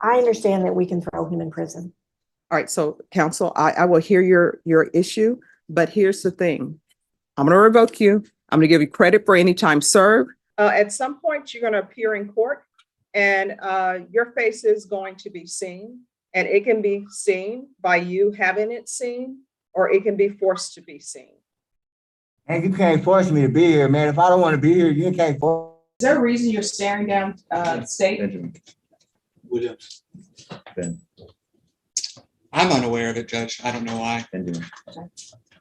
I understand that we can throw him in prison. All right, so counsel, I will hear your issue, but here's the thing. I'm going to revoke you. I'm going to give you credit for any time served. At some point, you're going to appear in court and your face is going to be seen, and it can be seen by you having it seen, or it can be forced to be seen. And you can't force me to be here, man. If I don't want to be here, you can't force. Is there a reason you're staring down state? Benjamin Williams. Ben I'm unaware of it, Judge. I don't know why. Benjamin.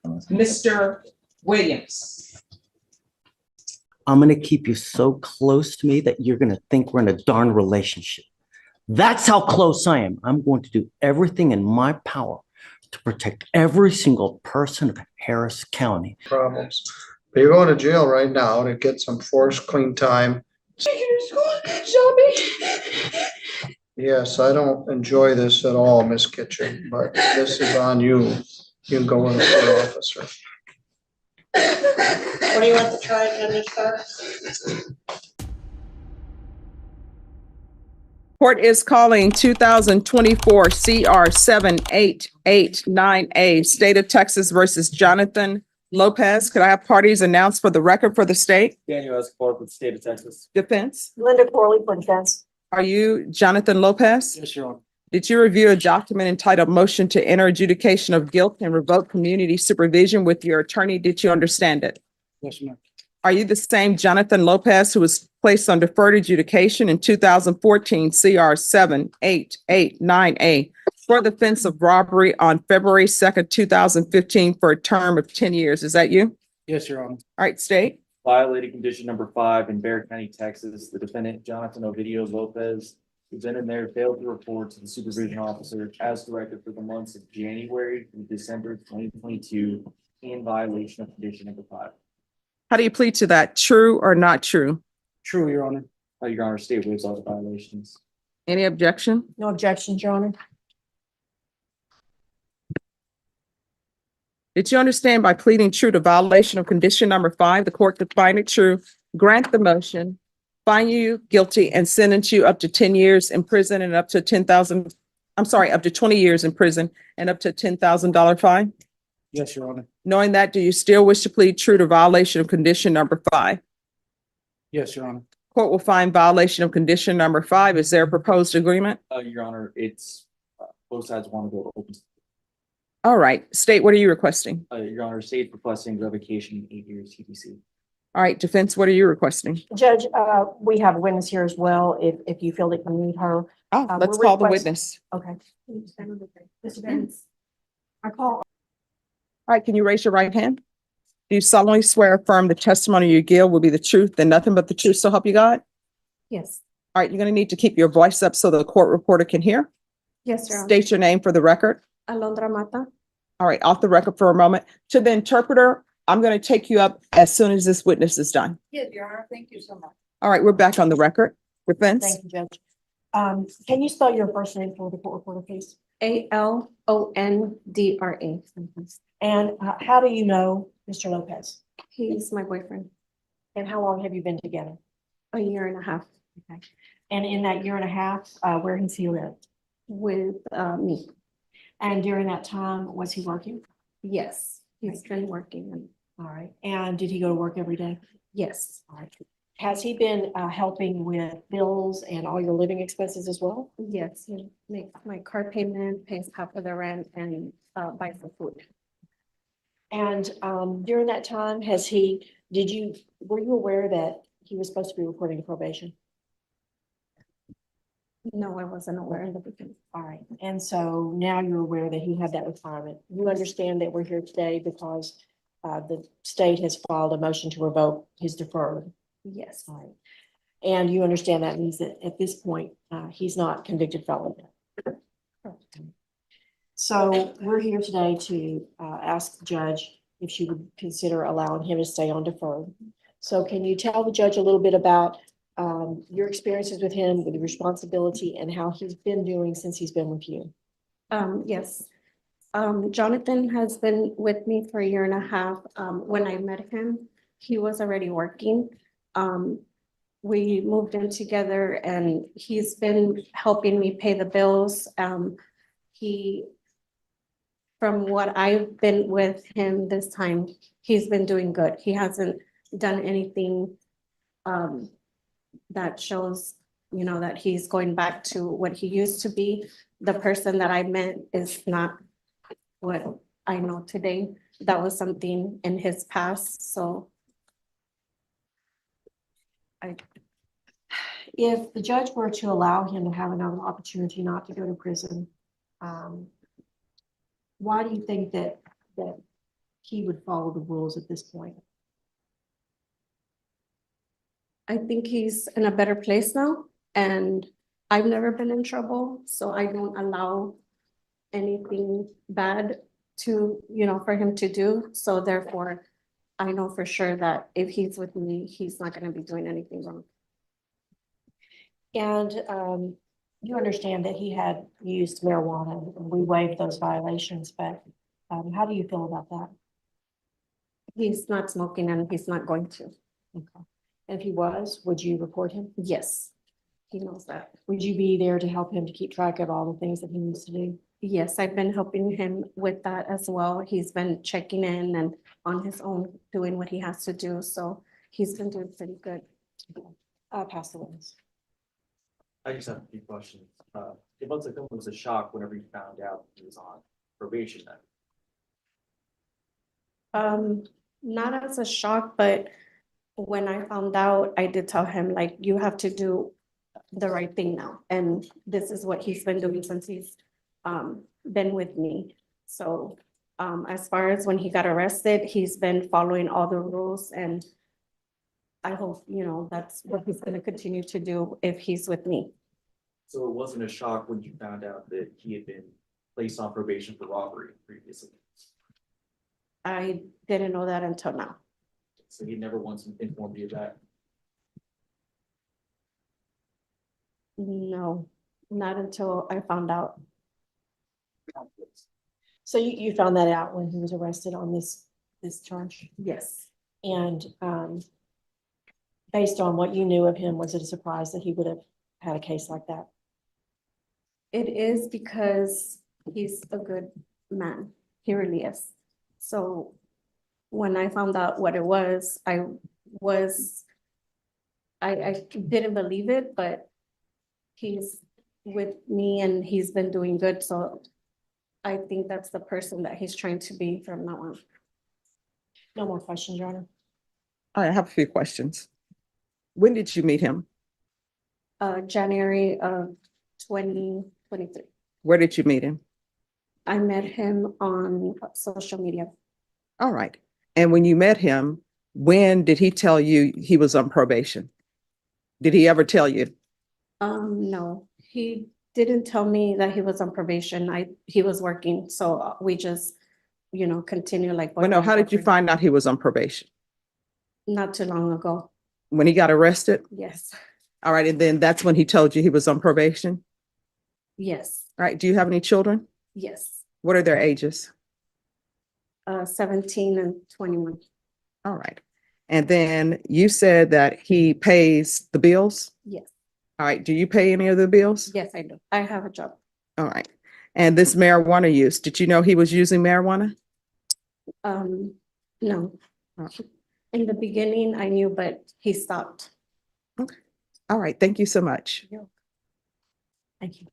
Mr. Williams. I'm going to keep you so close to me that you're going to think we're in a darn relationship. That's how close I am. I'm going to do everything in my power to protect every single person of Harris County. Problems. But you're going to jail right now to get some forced clean time. Yes, I don't enjoy this at all, Miss Kitchen, but this is on you. You can go in for officer. What do you want the charge on this first? Court is calling 2024 CR 7889A, State of Texas versus Jonathan Lopez. Could I have parties announced for the record for the state? Daniel Escobar with the State of Texas. Defense. Linda Corley for defense. Are you Jonathan Lopez? Yes, Your Honor. Did you review a document entitled Motion to Enter Adjudication of Guilt and Revoke Community Supervision with your attorney? Did you understand it? Yes, ma'am. Are you the same Jonathan Lopez who was placed on deferred adjudication in 2014 CR 7889A for the offense of robbery on February 2nd, 2015 for a term of 10 years? Is that you? Yes, Your Honor. All right, state. Violating condition number 5 in Bexar County, Texas. The defendant, Jonathan Ovidio Lopez, who then and there failed to report to the supervision officer as directed for the months of January through December 2022 in violation of condition number 5. How do you plead to that? True or not true? True, Your Honor. Your Honor, state waives all the violations. Any objection? No objections, Your Honor. Did you understand by pleading true to violation of condition number 5, the court could find it true, grant the motion, find you guilty, and sentence you up to 10 years in prison and up to up to 20 years in prison and up to $10,000 fine? Yes, Your Honor. Knowing that, do you still wish to plead true to violation of condition number 5? Yes, Your Honor. Court will find violation of condition number 5. Is there a proposed agreement? Your Honor, it's both sides want to go open. All right, state, what are you requesting? Your Honor, state requesting revocation 8 years TBC. All right, defense, what are you requesting? Judge, we have a witness here as well, if you feel that you need her. Oh, let's we're call the request- witness. Okay. I call. All right, can you raise your right hand? Do you solemnly swear or affirm the testimony you give will be the truth and nothing but the truth, so help you God? Yes. All right, you're going to need to keep your voice up so the court reporter can hear. Yes, Your Honor. State your name for the record. Alondra Mata. All right, off the record for a moment. To the interpreter, I'm going to take you up as soon as this witness is done. Yes, Your Honor. Thank you so much. All right, we're back on the record. Defense. Thank you, Judge. Can you spell your first name for the court reporter, please? ALONDRA. And how do you know Mr. Lopez? He's my boyfriend. And how long have you been together? A year and a half Okay. And in that year and a half, where has he lived? with me. And during that time, was he working? Yes, he's been working. And All right. And did he go to work every day? yes, All right. Has he been helping with bills and all your living expenses as well? yes, he makes my car payment, pays half of the rent, and buys the food. And during that time, were you aware that he was supposed to be reporting to probation? No, I wasn't aware in the beginning. All right. And so now you're aware that he had that requirement. You understand that we're here today because the state has filed a motion to revoke his deferred. Yes, All right. And you understand that means that at this point, he's not convicted felon. So we're here today to ask the judge if she would consider allowing him to stay on deferred. So can you tell the judge a little bit about your experiences with him, with the responsibility, and how he's been doing since he's been with you? yes. Jonathan has been with me for a year and a half. When I met him, he was already working. we moved in together and he's been helping me pay the bills. He, from what I've been with him this time, he's been doing good. He hasn't done anything that shows, that he's going back to what he used to be. The person that I met is not what I know today. That was something in his past, so If the judge were to allow him to have another opportunity not to go to prison, why do you think that he would follow the rules at this point? I think he's in a better place now, and I've never been in trouble, so I don't allow anything bad to, for him to do. So therefore, I know for sure that if he's with me, he's not gonna be doing anything wrong. And you understand that he had used marijuana, and we waived those violations, but how do you feel about that? He's not smoking and he's not going to. Okay. And if he was, would you report him? Yes, he knows that. Would you be there to help him to keep track of all the things that he needs to do? Yes, I've been helping him with that as well. He's been checking in and on his own, doing what he has to do, so he's been doing pretty good. Pass the witness. I just have a few questions. It looks like it was a shock whenever you found out he was on probation then. Not as a shock, but when I found out, I did tell him, like, you have to do the right thing now. And this is what he's been doing since he's been with me. So as far as when he got arrested, he's been following all the rules, and I hope, that's what he's gonna continue to do if he's with me. So it wasn't a shock when you found out that he had been placed on probation for robbery previously. I didn't know that until now. So he never once informed you of that. No, not until I found out. So you found that out when he was arrested on this charge? Yes. And based on what you knew of him, was it a surprise that he would have had a case like that? It is because he's a good man. He really is. So when I found out what it was, I didn't believe it, but he's with me and he's been doing good. So I think that's the person that he's trying to be from now on. No more questions, Your Honor. I have a few questions. When did you meet him? January of 2023. Where did you meet him? I met him on social media. All right. And when you met him, when did he tell you he was on probation? Did he ever tell you? No, he didn't tell me that he was on probation. He was working, so we just, continue like. Well, no, how did you find out he was on probation? Not too long ago. When he got arrested? Yes, All right. And then that's when he told you he was on probation? yes, All right. Do you have any children? yes. What are their ages? 17 and 21. All right. And then you said that he pays the bills? Yes, All right. Do you pay any of the bills? yes, I do. I have a job. All right. And this marijuana use, did you know he was using marijuana? No. Oh. In the beginning, I knew, but he stopped. All right. Thank you so much. Thank you.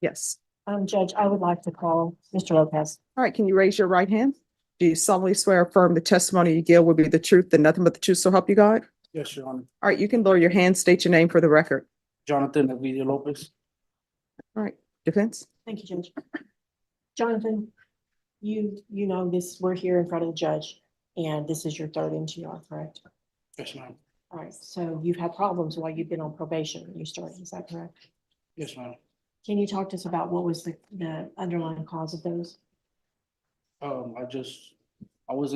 Yes. Judge, I would like to call Mr. Lopez. All right. Can you raise your right hand? Do you solemnly swear or affirm the testimony you give will be the truth and nothing but the truth, so help you God? Yes, Your Honor. All right. You can lower your hand, state your name for the record. Jonathan Elvidio Lopez. All right. Defense? Thank you, Judge. Jonathan, you know this, we're here in front of the judge, and this is your third NGR, correct? Yes, ma'am. All right, so you've had problems while you've been on probation when you started, is that correct? Yes, ma'am. Can you talk to us about what was the underlying cause of those? I was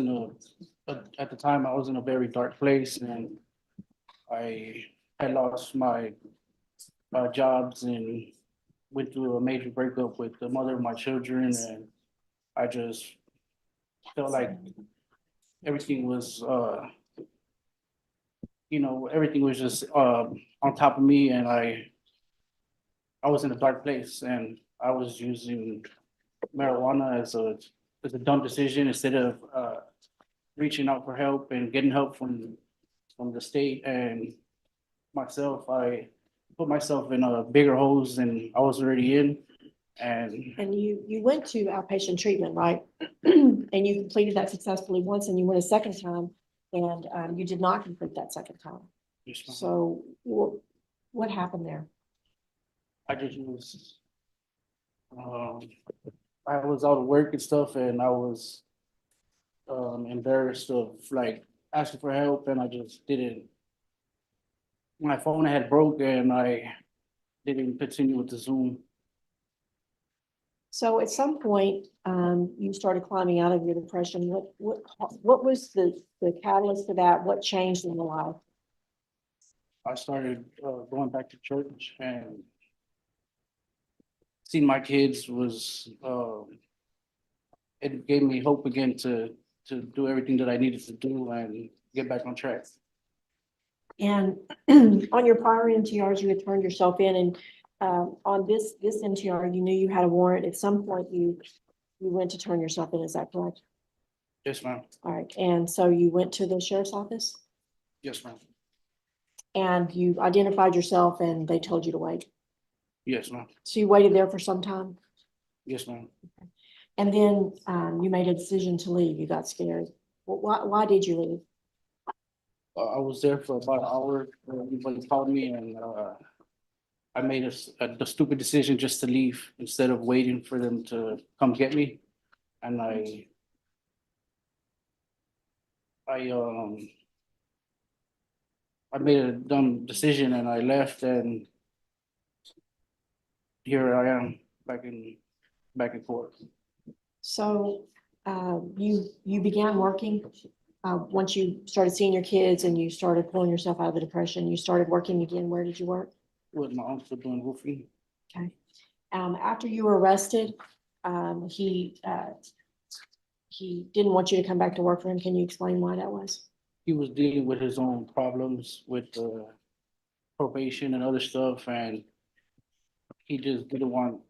at the time, I was in a very dark place, and I had lost my jobs and went through a major breakup with the mother of my children, and I just felt like everything was, everything was just, on top of me, and I was in a dark place, and I was using marijuana as a dumb decision instead of, reaching out for help and getting help from the state and myself. I put myself in a bigger holes than I was already in. And you went to outpatient treatment, right? And you completed that successfully once and you went a second time and you did not complete that second time. just, So what happened there? I just was, I was out of work and stuff, and I was embarrassed of like asking for help, and I just didn't. My phone had broke, and I didn't continue with the Zoom. So at some point, you started climbing out of your depression. What was the catalyst for that? What changed in your life? I started going back to church, and seeing my kids was it gave me hope again to do everything that I needed to do and get back on track. And on your prior NTRs, you had turned yourself in, and on this NTR, you knew you had a warrant. At some point, you went to turn yourself in. Is that correct? Yes, ma'am. All right. And so you went to the sheriff's office Yes, ma'am. and you identified yourself, and they told you to wait. Yes, ma'am. So you waited there for some time, Yes, ma'am. and then you made a decision to leave. You got scared. Why did you leave? I was there for about an hour. Everybody called me, and I made the stupid decision just to leave instead of waiting for them to come get me. And I made a dumb decision, and I left, and here I am back in court. So you began working once you started seeing your kids and you started pulling yourself out of the depression. You started working again. Where did you work? With my uncle doing roofing. Okay. After you were arrested, he didn't want you to come back to work for him. Can you explain why that was? He was dealing with his own problems with probation and other stuff, and he just didn't want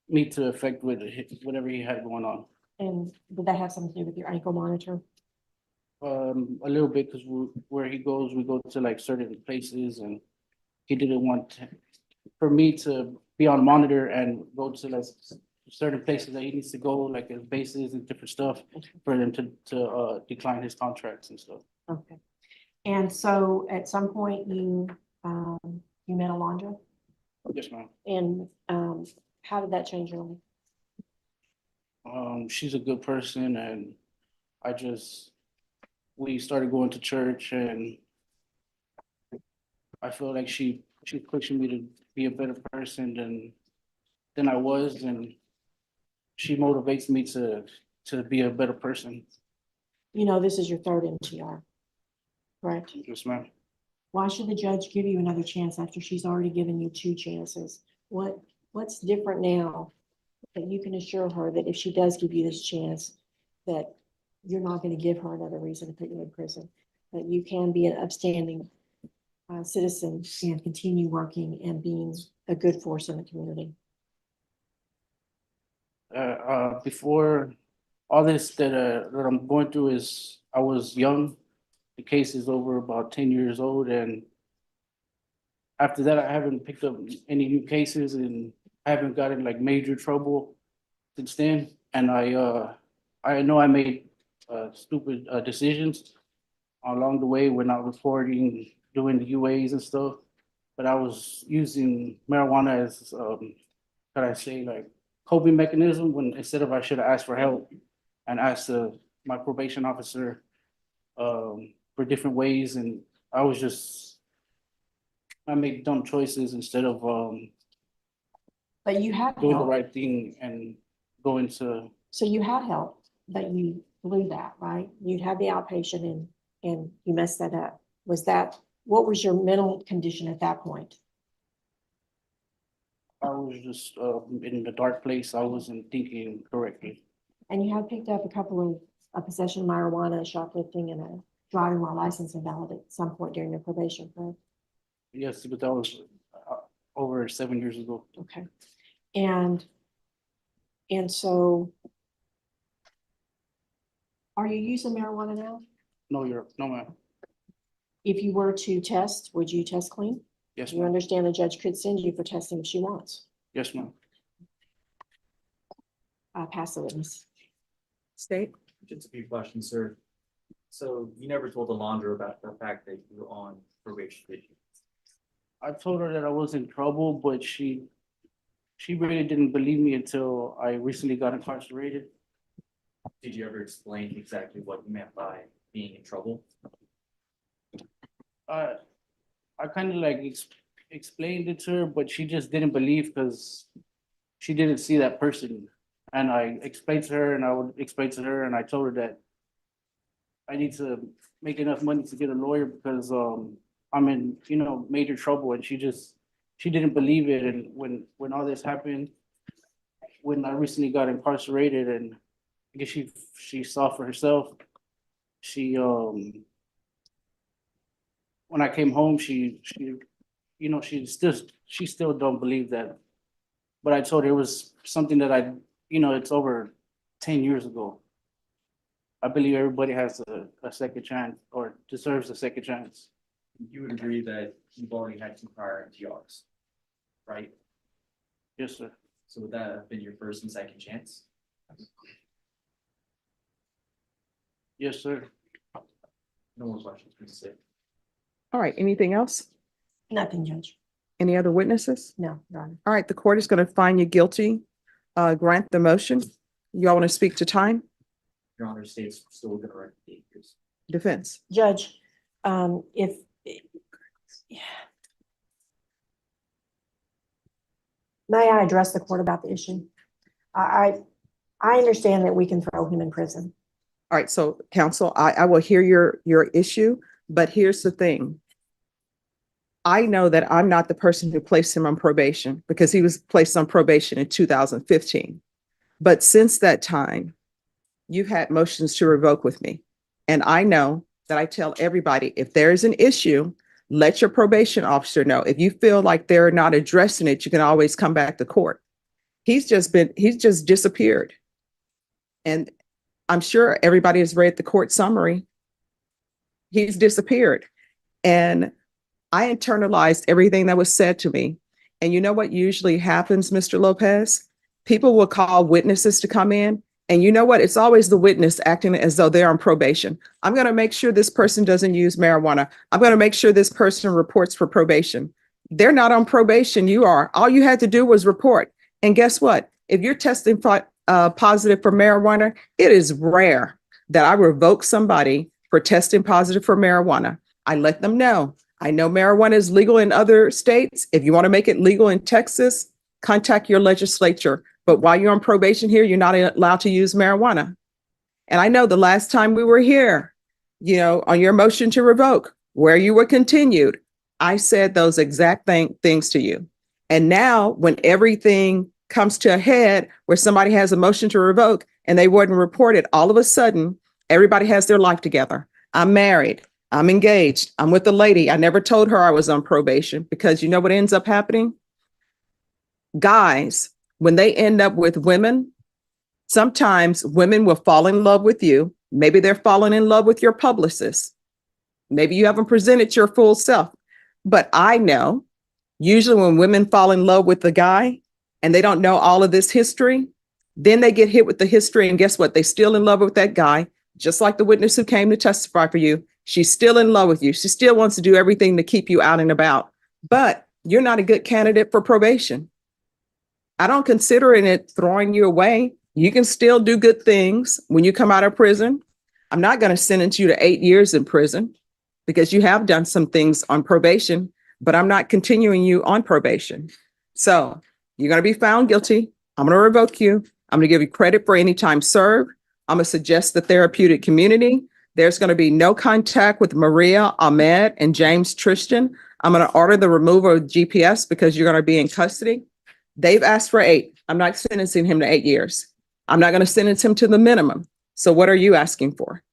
me to affect with whatever he had going on. And did that have something to do with your ankle monitor? A little bit, because where he goes, we go to like certain places, and he didn't want for me to be on monitor and go to like certain places that he needs to go, like his bases and different stuff, for them to decline his contracts and stuff. Okay. And so at some point you met Alondra, Yes, ma'am. and how did that change your life? She's a good person, and we started going to church, and I feel like she's pushing me to be a better person than I was, and she motivates me to be a better person. You know, this is your third NTR, correct? Yes, ma'am. Why should the judge give you another chance after she's already given you 2 chances? What's different now that you can assure her that if she does give you this chance, that you're not going to give her another reason to put you in prison, that you can be an upstanding citizen and continue working and being a good force in the community? Before all this that I'm going through is, I was young. The case is over about 10 years old, and after that, I haven't picked up any new cases, and I haven't gotten like major trouble since then. And I know I made stupid decisions along the way when I was reporting, doing the UAs and stuff. But I was using marijuana as, could I say, like coping mechanism, when instead of I should have asked for help and asked my probation officer for different ways. And I made dumb choices instead of But you had doing the help. right thing and going to. So you had help, but you blew that, right? You had the outpatient and you messed that up. What was your mental condition at that point? I was just in the dark place. I wasn't thinking correctly. And you have picked up a couple of a possession of marijuana, shoplifting, and a driving while license invalid at some point during your probation, correct? Yes, but that was over 7 years ago. Okay. And so are you using marijuana now? No, ma'am. If you were to test, would you test clean? Yes, You ma'am. understand the judge could send you for testing if she wants. Yes, ma'am. Pass the witness. State. Just a few questions, sir. So you never told the laundry about the fact that you were on probation, did you? I told her that I was in trouble, but she really didn't believe me until I recently got incarcerated. Did you ever explain exactly what you meant by being in trouble? I kind of like explained it to her, but she just didn't believe because she didn't see that person. And I explained to her, and I would explain to her, and I told her that I need to make enough money to get a lawyer because I'm in, major trouble. And she didn't believe it. And when all this happened, when I recently got incarcerated, and I guess she saw for herself, when I came home, she still don't believe that. But I told her it was something that it's over 10 years ago. I believe everybody has a second chance or deserves a second chance. You would agree that you've already had 2 prior NTRs, right? Yes, sir. So would that have been your first and second chance? Yes, sir. No more questions, please say. All right, anything else? Nothing, Judge. Any other witnesses? No, Your Honor. All right, the court is going to find you guilty. Grant the motion. You all want to speak to time? Your Honor, state's still gonna recommend 8 years. Defense. Judge, may I address the court about the issue? I understand that we can throw him in prison. All right, so counsel, I will hear your issue, but here's the thing. I know that I'm not the person who placed him on probation because he was placed on probation in 2015. But since that time, you've had motions to revoke with me. And I know that I tell everybody, if there is an issue, let your probation officer know. If you feel like they're not addressing it, you can always come back to court. He's just disappeared. And I'm sure everybody has read the court summary. He's disappeared. And I internalized everything that was said to me. And you know what usually happens, Mr. Lopez? People will call witnesses to come in. And you know what? It's always the witness acting as though they're on probation. I'm going to make sure this person doesn't use marijuana. I'm going to make sure this person reports for probation. They're not on probation. You are. All you had to do was report. And guess what? If you're testing positive for marijuana, it is rare that I revoke somebody for testing positive for marijuana. I let them know. I know marijuana is legal in other states. If you want to make it legal in Texas, contact your legislature. But while you're on probation here, you're not allowed to use marijuana. And I know the last time we were here, on your motion to revoke, where you were continued, I said those exact things to you. And now when everything comes to a head where somebody has a motion to revoke and they wouldn't report it, all of a sudden, everybody has their life together. I'm married. I'm engaged. I'm with a lady. I never told her I was on probation because you know what ends up happening? Guys, when they end up with women, sometimes women will fall in love with you. Maybe they're falling in love with your publicist. Maybe you haven't presented your full self. But I know usually when women fall in love with the guy and they don't know all of this history, then they get hit with the history. And guess what? They're still in love with that guy, just like the witness who came to testify for you. She's still in love with you. She still wants to do everything to keep you out and about. But you're not a good candidate for probation. I don't consider it throwing you away. You can still do good things when you come out of prison. I'm not going to sentence you to 8 years in prison because you have done some things on probation, but I'm not continuing you on probation. So you're going to be found guilty. I'm going to revoke you. I'm going to give you credit for any time served. I'm going to suggest the therapeutic community. There's going to be no contact with Maria, Ahmed, and James Tristan. I'm going to order the removal of GPS because you're going to be in custody. They've asked for 8. I'm not sentencing him to 8 years. I'm not going to sentence him to the minimum. So what are you asking for?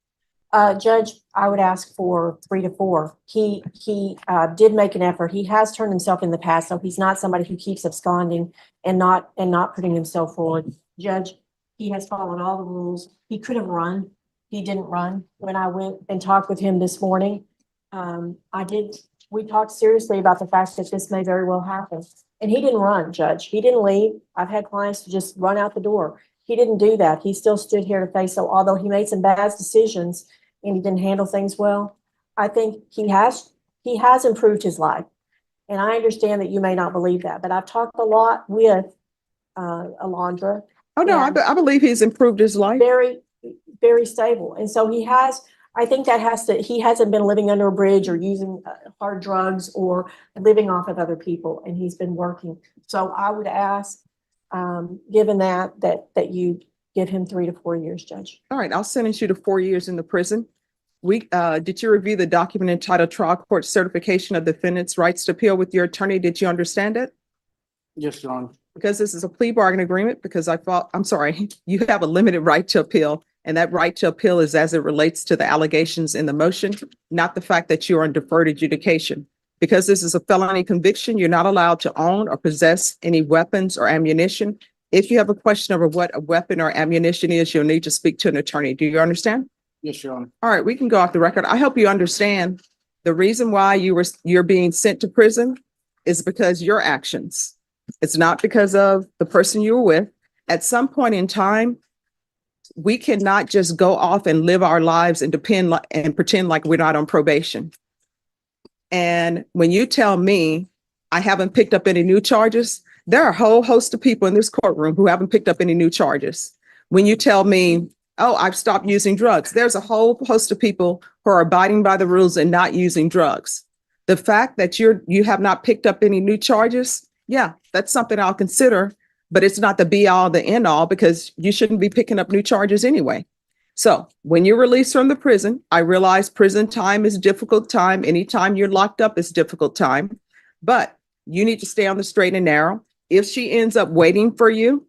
Judge, I would ask for 3 to 4. He did make an effort. He has turned himself in the past, so he's not somebody who keeps absconding and not putting himself forward. Judge, he has followed all the rules. He could have run. He didn't run. When I went and talked with him this morning, we talked seriously about the fact that this may very well happen. And he didn't run, Judge. He didn't leave. I've had clients to just run out the door. He didn't do that. He still stood here to face, so although he made some bad decisions and he didn't handle things well, I think he has improved his life. And I understand that you may not believe that, but I've talked a lot with Alondra. Oh, no, Yeah. I believe he's improved his life. Very, very stable. And so I think he hasn't been living under a bridge or using hard drugs or living off of other people, and he's been working. So I would ask, given that you give him 3 to 4 years, Judge. All right, I'll sentence you to 4 years in the prison. Did you review the document entitled Trial Court Certification of Defendant's Rights to Appeal with your attorney? Did you understand it? Yes, Your Honor. Because this is a plea bargain agreement, because I'm sorry, you have a limited right to appeal, and that right to appeal is as it relates to the allegations in the motion, not the fact that you are on deferred adjudication. Because this is a felony conviction, you're not allowed to own or possess any weapons or ammunition. If you have a question over what a weapon or ammunition is, you'll need to speak to an attorney. Do you understand? Yes, Your Honor. All right, we can go off the record. I hope you understand the reason why you're being sent to prison is because your actions. It's not because of the person you were with. At some point in time, we cannot just go off and live our lives and pretend like we're not on probation. And when you tell me I haven't picked up any new charges, there are a whole host of people in this courtroom who haven't picked up any new charges. When you tell me, oh, I've stopped using drugs, there's a whole host of people who are abiding by the rules and not using drugs. The fact that you have not picked up any new charges, yeah, that's something I'll consider, but it's not the be all, the end all, because you shouldn't be picking up new charges anyway. So when you're released from the prison, I realize prison time is a difficult time. Anytime you're locked up is a difficult time, but you need to stay on the straight and narrow. If she ends up waiting for you,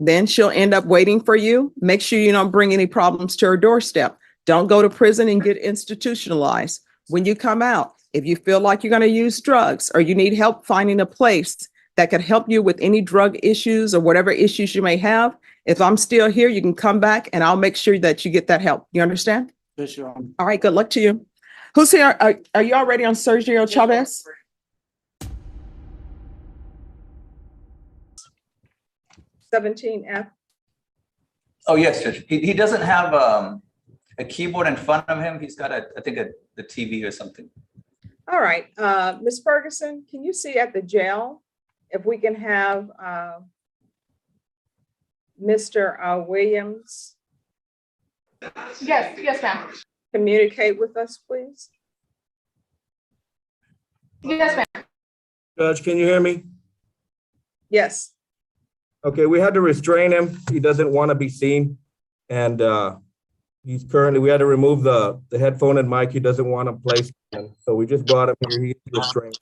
then she'll end up waiting for you. Make sure you don't bring any problems to her doorstep. Don't go to prison and get institutionalized. When you come out, if you feel like you're going to use drugs or you need help finding a place that could help you with any drug issues or whatever issues you may have, if I'm still here, you can come back and I'll make sure that you get that help. You understand? Yes, Your Honor. All right, good luck to you. Who's here? Are you already on Sergio Chavez? 17F. Oh, yes, Judge. He doesn't have a keyboard in front of him. He's got the TV or something. All right, Ms. Ferguson, can you see at the jail if we can have Mr. Williams Yes, ma'am. communicate with us, please? Yes, ma'am. Judge, can you hear me? Yes. Okay, we had to restrain him. He doesn't want to be seen. And we had to remove the headphone and mic. He doesn't want to place. So we just brought him here. He's restrained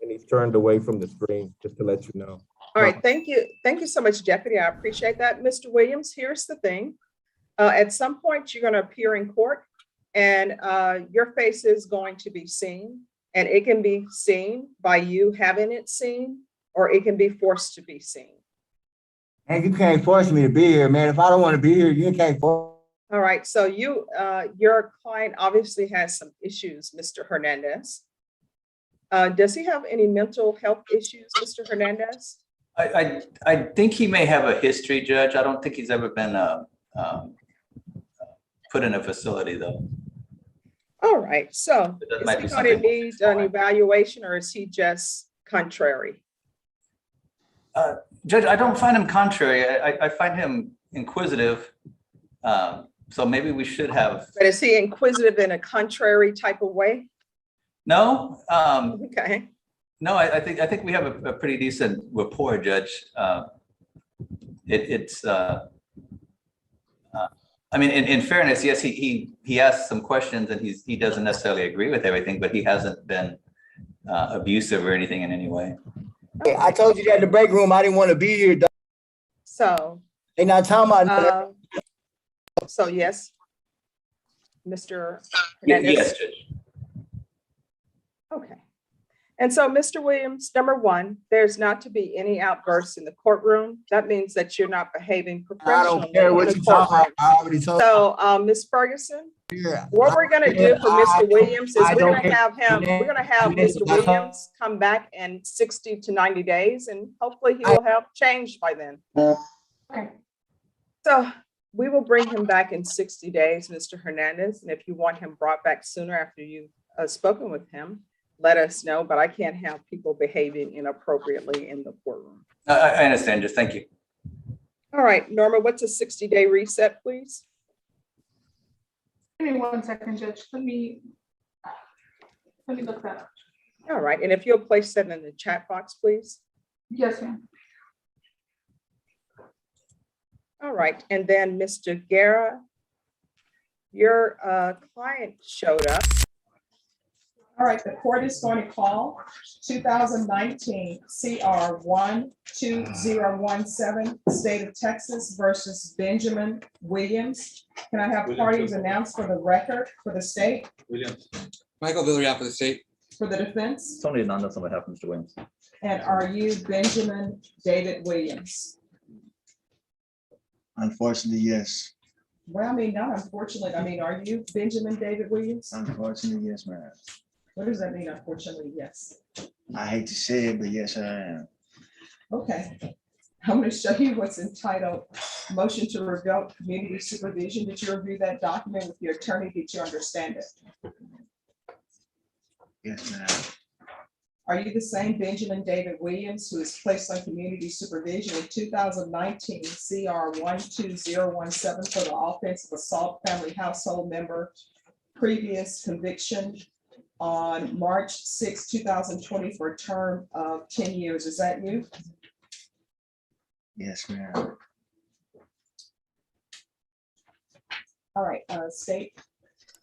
and he's turned away from the screen, just to let you know. All right, thank you. Thank you so much, Deputy. I appreciate that. Mr. Williams, here's the thing. At some point, you're going to appear in court and your face is going to be seen, and it can be seen by you having it seen, or it can be forced to be seen. And you can't force me to be here, man. If I don't want to be here, you can't force. All right, so your client obviously has some issues, Mr. Hernandez. Does he have any mental health issues, Mr. Hernandez? I think he may have a history, Judge. I don't think he's ever been put in a facility, though. All right, so That is might he be going to something. need an evaluation, or is he just contrary? Judge, I don't find him contrary. I find him inquisitive. So maybe we should have. But is he inquisitive in a contrary type of way? No. Okay. No, I think we have a pretty decent rapport, Judge. I mean, in fairness, yes, he asks some questions and he doesn't necessarily agree with everything, but he hasn't been abusive or anything in any way. I told you that in the break room. I didn't want to be here. So They not talking about. So yes. Mr. Yes, Hernandez? Judge. Okay. And so, Mr. Williams, number one, there's not to be any outbursts in the courtroom. That means that you're not behaving I professionally don't care in what the you talking about. courtroom. I already told So, Ms. Ferguson, you. what we're gonna do for Mr. Williams is I we're don't gonna care. have him, we're gonna have Mr. Williams come back in 60 to 90 days, and hopefully he will have changed by then. Okay. So we will bring him back in 60 days, Mr. Hernandez, and if you want him brought back sooner after you've spoken with him, let us know, but I can't have people behaving inappropriately in the courtroom. I understand, Judge. Thank you. All right, Norma, what's a 60-day reset, please? Give me 1 second, Judge. Let me look that up. All right, and if you'll place that in the chat box, please. Yes, ma'am. All right, and then Mr. Guerra, your client showed up. All right, the court is going to call 2019 CR 12017, State of Texas versus Benjamin Williams. Can I have parties announced for the record for the state, Williams. Michael Villarreal for the state. for the defense? Tony Hernandez on behalf of Mr. Williams. And are you Benjamin David Williams? Unfortunately, yes. Well, I mean, not unfortunately, I mean, are you Benjamin David Williams? Unfortunately, yes, ma'am. What does that mean, unfortunately? Yes. I hate to say it, but yes, I am. Okay. I'm going to show you what's entitled Motion to Revoke Community Supervision. Did you review that document with your attorney? Did you understand it? Yes, ma'am. Are you the same Benjamin David Williams who is placed on community supervision in 2019 CR 12017 for the offense of assault family household member, previous conviction on March 6, 2020 for a term of 10 years? Is that you? Yes, ma'am. All right, state.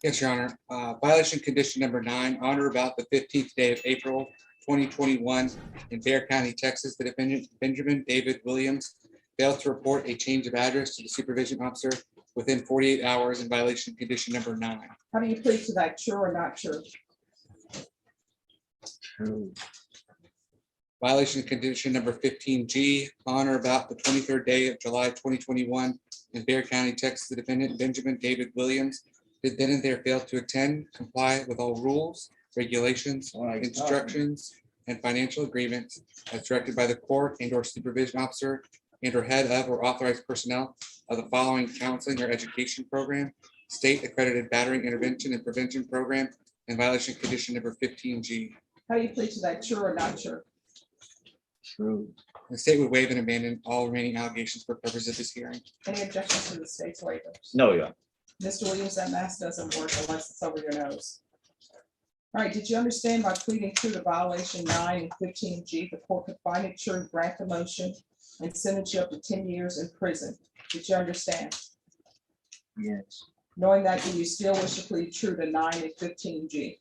Yes, Your Honor. Violation condition number 9, on or about the 15th day of April 2021 in Bexar County, Texas, the defendant Benjamin David Williams failed to report a change of address to the supervision officer within 48 hours in violation condition number 9. How do you plead to that, true or not true? True. Violation condition number 15G, on or about the 23rd day of July 2021 in Bexar County, Texas, the defendant Benjamin David Williams did then and there fail to attend, comply with all rules, regulations, instructions, and financial agreements as directed by the court and or supervision officer and or head of or authorized personnel of the following counseling or education program, state accredited battering intervention and prevention program, and violation condition number 15G. How do you plead to that, true or not true? True. The state would waive and abandon all remaining allegations for purposes of this hearing. Any objections to the state's waivers? No, Your Honor. Mr. Williams, that mask doesn't work unless it's over your nose. All right, did you understand by pleading true to violation 9 and 15G, the court could find it true, grant the motion, and sentence you up to 10 years in prison? Did you understand? Yes. Knowing that, do you still wish to plead true to 9 and 15G?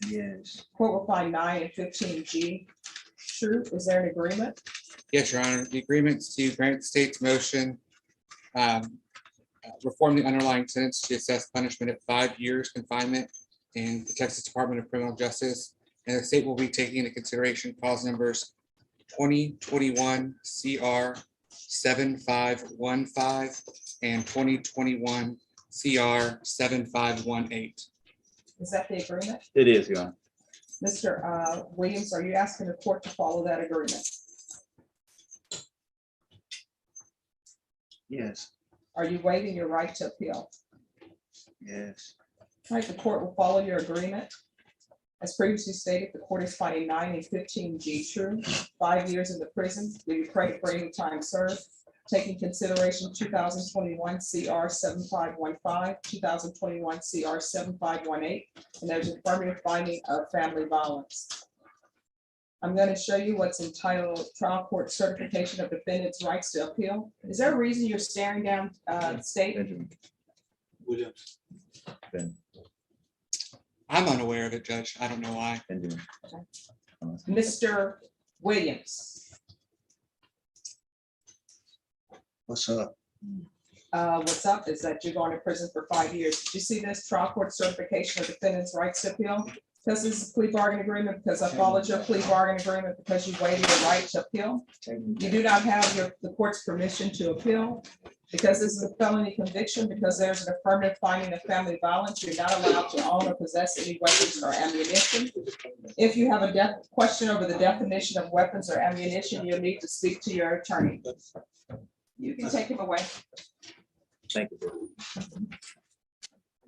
Yes. Court will find 9 and 15G true. Is there an agreement? Yes, Your Honor. The agreement to grant the state's motion, reform the underlying sentence to assess punishment at 5 years confinement in the Texas Department of Criminal Justice. And the state will be taking into consideration clause numbers 2021 CR 7515 and 2021 CR 7518. Is that the agreement? It is, Your Honor. Mr. Williams, are you asking the court to follow that agreement? Yes. Are you waiving your right to appeal? Yes. All right, the court will follow your agreement. As previously stated, the court is finding 9 and 15G true, 5 years in the prison, give you credit for any time served, taking consideration 2021 CR 7515, 2021 CR 7518, and there's affirmative finding of family violence. I'm going to show you what's entitled Trial Court Certification of Defendant's Rights to Appeal. Is there a reason you're staring down state? Benjamin Williams. Ben I'm unaware of it, Judge. I don't know why. Benjamin. Mr. Williams, What's up? What's up is that you're going to prison for 5 years. Did you see this trial court certification of defendant's rights to appeal? Because this is a plea bargain agreement, because I followed your plea bargain agreement, because you waived your right to appeal. You do not have the court's permission to appeal. Because this is a felony conviction, because there's an affirmative finding of family violence, you're not allowed to own or possess any weapons or ammunition. If you have a question over the definition of weapons or ammunition, you'll need to speak to your attorney. You can take him away. Thank you.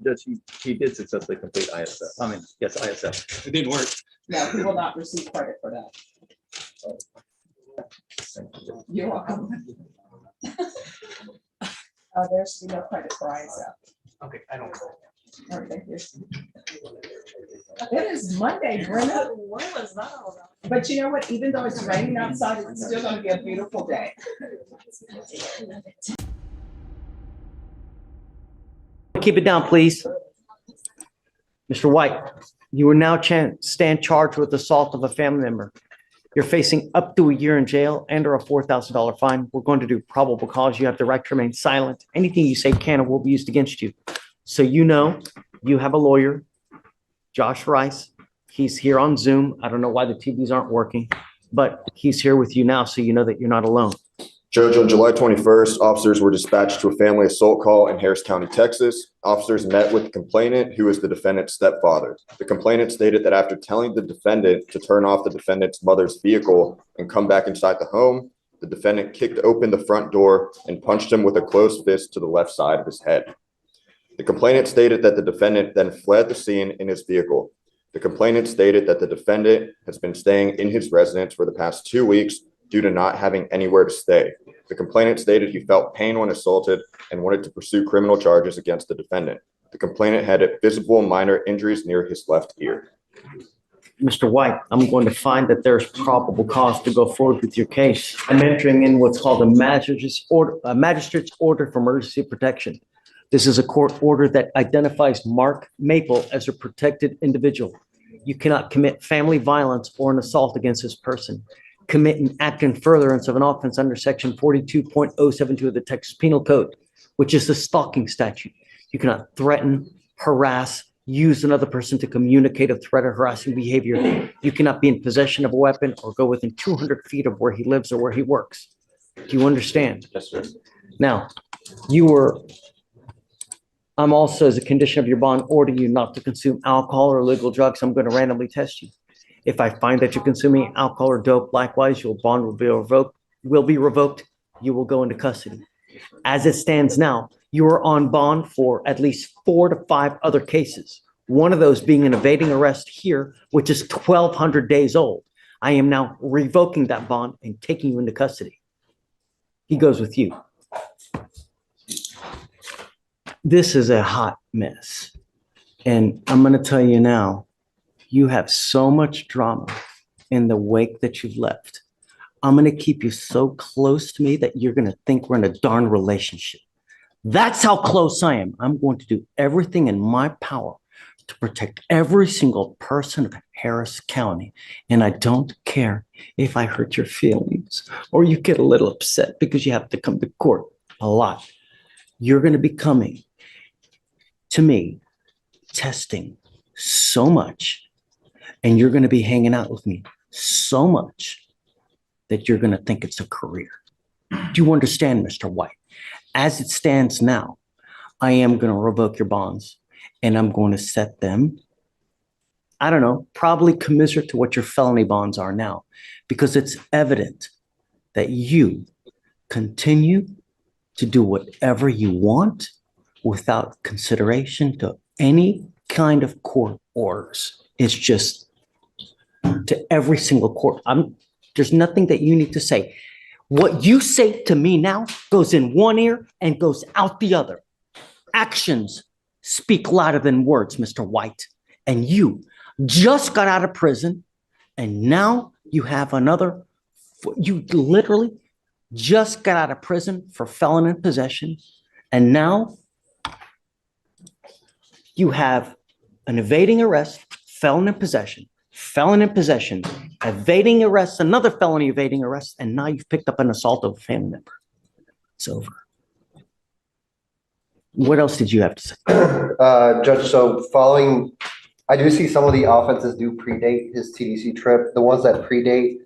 Judge, he did successfully complete ISF. I mean, yes, ISF. It didn't work. No, he will not receive credit for that. You're welcome. There's no credit for ISF. Okay, I don't. All right, thank you. It is Monday, Brenda. What was that all about? But you know what? Even though it's raining outside, it's still gonna be a beautiful day. Keep it down, please. Mr. White, you are now stand charged with assault of a family member. You're facing up to a year in jail and or a $4,000 fine. We're going to do probable cause. You have the right to remain silent. Anything you say can or will be used against you. So you know you have a lawyer, Josh Rice. He's here on Zoom. I don't know why the TVs aren't working, but he's here with you now, so you know that you're not alone. Judge, on July 21st, officers were dispatched to a family assault call in Harris County, Texas. Officers met with the complainant, who is the defendant's stepfather. The complainant stated that after telling the defendant to turn off the defendant's mother's vehicle and come back inside the home, the defendant kicked open the front door and punched him with a closed fist to the left side of his head. The complainant stated that the defendant then fled the scene in his vehicle. The complainant stated that the defendant has been staying in his residence for the past 2 weeks due to not having anywhere to stay. The complainant stated he felt pain when assaulted and wanted to pursue criminal charges against the defendant. The complainant had visible minor injuries near his left ear. Mr. White, I'm going to find that there's probable cause to go forward with your case. I'm entering in what's called a magistrate's order for emergency protection. This is a court order that identifies Mark Maple as a protected individual. You cannot commit family violence or an assault against this person. Commit an act in furtherance of an offense under section 42.072 of the Texas Penal Code, which is the stalking statute. You cannot threaten, harass, use another person to communicate a threat or harassing behavior. You cannot be in possession of a weapon or go within 200 feet of where he lives or where he works. Do you understand? Yes, sir. Now, I'm also, as a condition of your bond, ordering you not to consume alcohol or illegal drugs. I'm going to randomly test you. If I find that you're consuming alcohol or dope, likewise, your bond will be revoked. You will go into custody. As it stands now, you are on bond for at least 4 to 5 other cases. One of those being an evading arrest here, which is 1,200 days old. I am now revoking that bond and taking you into custody. He goes with you. This is a hot mess. And I'm going to tell you now, you have so much drama in the wake that you've left. I'm going to keep you so close to me that you're going to think we're in a darn relationship. That's how close I am. I'm going to do everything in my power to protect every single person of Harris County. And I don't care if I hurt your feelings or you get a little upset because you have to come to court a lot. You're going to be coming to me, testing so much, and you're going to be hanging out with me so much that you're going to think it's a career. Do you understand, Mr. White? As it stands now, I am going to revoke your bonds and I'm going to set them, I don't know, probably commensurate to what your felony bonds are now, because it's evident that you continue to do whatever you want without consideration to any kind of court orders. It's just to every single court. There's nothing that you need to say. What you say to me now goes in one ear and goes out the other. Actions speak louder than words, Mr. White. And you just got out of prison, and now you have another. You literally just got out of prison for felon in possession, and now you have an evading arrest, felon in possession, evading arrest, another felony evading arrest, and now you've picked up an assault of a family member. It's over. What else did you have to say? Judge, so following, I do see some of the offenses do predate his TDC trip. The ones that predate,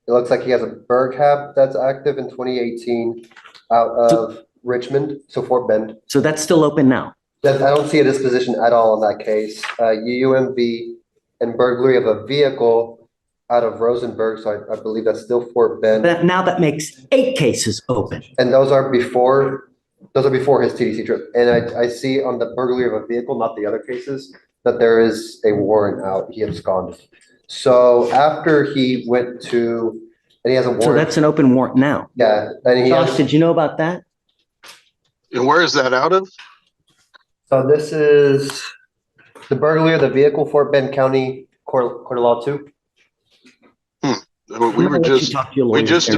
it looks like he has a Berghav that's active in 2018 out of Richmond, so Fort Bend. So that's still open now? That, I don't see a disposition at all in that case. UUMV and burglary of a vehicle out of Rosenberg, so I believe that's still Fort Bend. Now that makes 8 cases open. And those are before his TDC trip. And I see on the burglary of a vehicle, not the other cases, that there is a warrant out. He absconded. So after he went to, and he has a warrant. So that's an open warrant now? Yeah. And he Josh, did you know about that? And where is that out of? So this is the burglary of the vehicle, Fort Bend County Court of Law 2. We were just, we just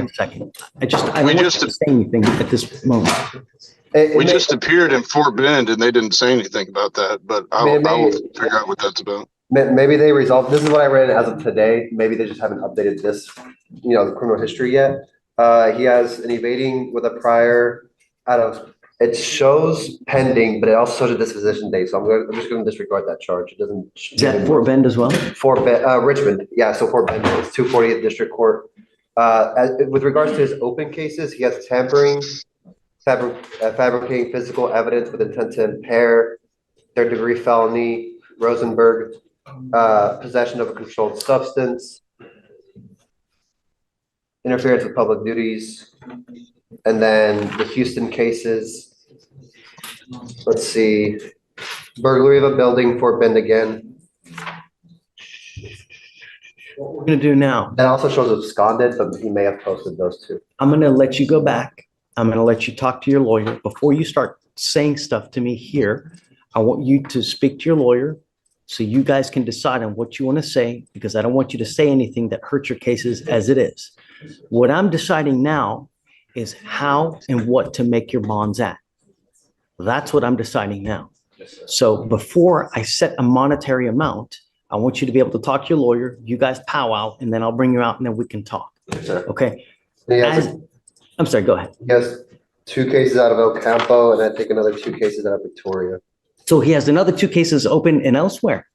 appeared in Fort Bend and they didn't say anything about that, but I will figure out what that's about. Maybe they resolved, this is what I read as of today. Maybe they just haven't updated this, the criminal history yet. He has an evading with a prior out of, it shows pending, but it also shows a disposition date. So I'm just going to disregard that charge. It doesn't. Is that Fort Bend as well? Fort Bend, Richmond. Yeah. So Fort Bend is 240th District Court. With regards to his open cases, he has tampering, fabricating physical evidence with intent to impair, third-degree felony, Rosenberg, possession of a controlled substance, interference with public duties, and then the Houston cases. Let's see, burglary of a building, Fort Bend again. What we're gonna do now? That also shows absconded, but he may have posted those two. I'm gonna let you go back. I'm gonna let you talk to your lawyer. Before you start saying stuff to me here, I want you to speak to your lawyer so you guys can decide on what you want to say, because I don't want you to say anything that hurts your cases as it is. What I'm deciding now is how and what to make your bonds at. That's what I'm deciding now. So before I set a monetary amount, I want you to be able to talk to your lawyer, you guys powwow, and then I'll bring you out and then we can talk. Okay? I'm sorry, go ahead. He has 2 cases out of El Campo, and I think another 2 cases out of Victoria. So he has another 2 cases open and elsewhere.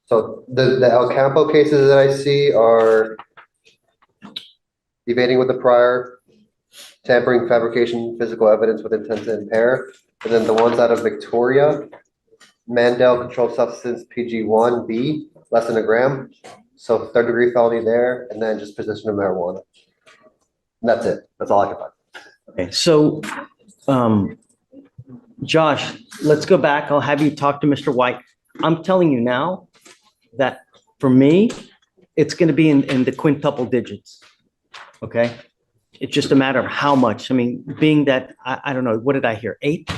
So the El Campo cases that I see are evading with the prior, tampering, fabrication, physical evidence with intent to impair. And then the ones out of Victoria, Mandel, controlled substance, PG1B, less than a gram. So third-degree felony there, and then just possession of marijuana. And that's it. That's all I can find. Okay, so Josh, let's go back. I'll have you talk to Mr. White. I'm telling you now that for me, it's going to be in the quintuple digits. Okay. It's just a matter of how much. I mean, being that, I don't know, what did I hear? 8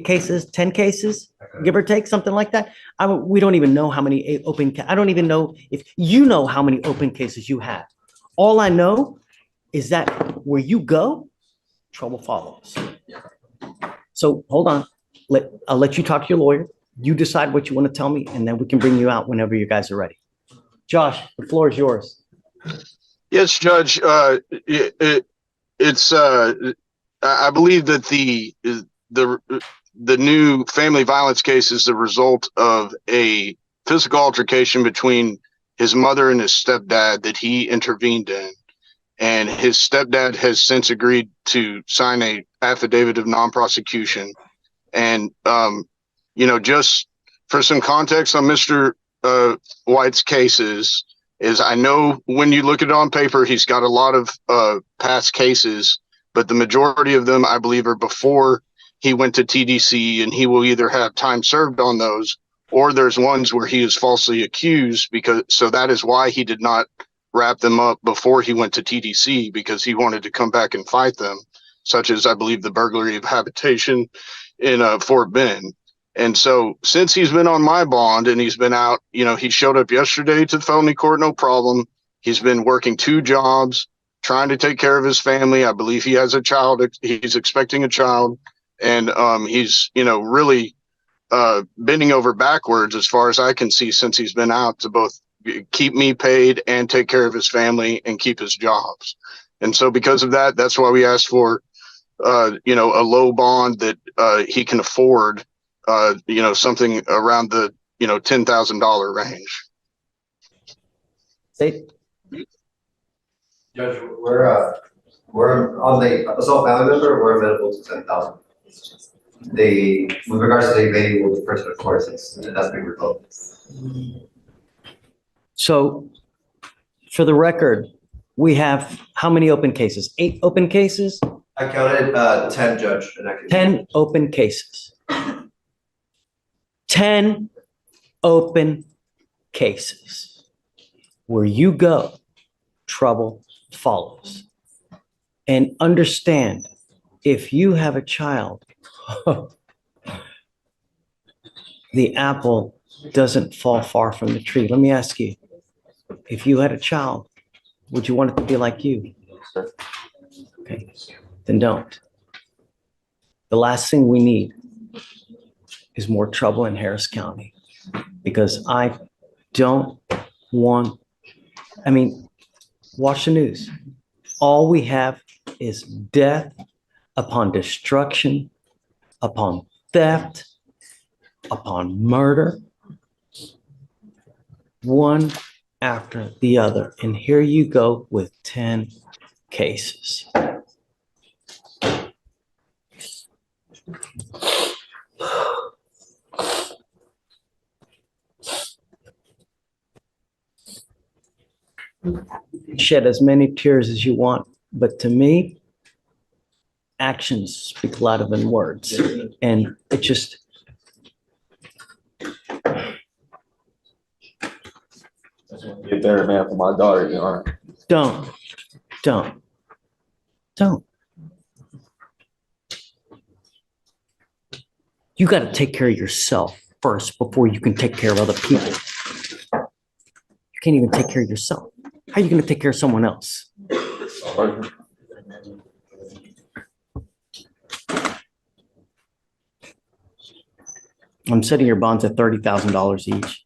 cases, 10 cases, give or take, something like that. We don't even know how many I don't even know if you know how many open cases you have. All I know is that where you go, trouble follows. So hold on. I'll let you talk to your lawyer. You decide what you want to tell me, and then we can bring you out whenever you guys are ready. Josh, the floor is yours. Yes, Judge. I believe that the new family violence case is the result of a physical altercation between his mother and his stepdad that he intervened in. And his stepdad has since agreed to sign a affidavit of non-prosecution. And, just for some context on Mr. White's cases, is I know when you look at it on paper, he's got a lot of past cases, but the majority of them, I believe, are before he went to TDC, and he will either have time served on those, or there's ones where he is falsely accused, so that is why he did not wrap them up before he went to TDC, because he wanted to come back and fight them, such as, I believe, the burglary of habitation in Fort Bend. And so since he's been on my bond and he's been out, he showed up yesterday to the felony court, no problem. He's been working 2 jobs, trying to take care of his family. I believe he has a child. He's expecting a child. And he's, really bending over backwards, as far as I can see, since he's been out, to both keep me paid and take care of his family and keep his jobs. And so because of that, that's why we asked for, a low bond that he can afford something around the, $10,000 range. Say, Judge, we're on the assault family member, we're available to 10,000. With regards to the evading with the person, of course, that's being revoked. so for the record, we have how many open cases? 8 open cases? I counted 10, Judge. And I can 10 open cases. 10 open cases. Where you go, trouble follows. And understand, if you have a child, the apple doesn't fall far from the tree. Let me ask you, if you had a child, would you want it to be like you? Okay, then don't. The last thing we need is more trouble in Harris County, because I don't want, watch the news. All we have is death upon destruction, upon theft, upon murder, one after the other. And here you go with 10 cases. Shed as many tears as you want, but to me, actions speak louder than words. And it just, Get there, man, for my daughter, Your Honor. don't. You got to take care of yourself first before you can take care of other people. You can't even take care of yourself. How are you going to take care of someone else? I'm setting your bonds at $30,000 each.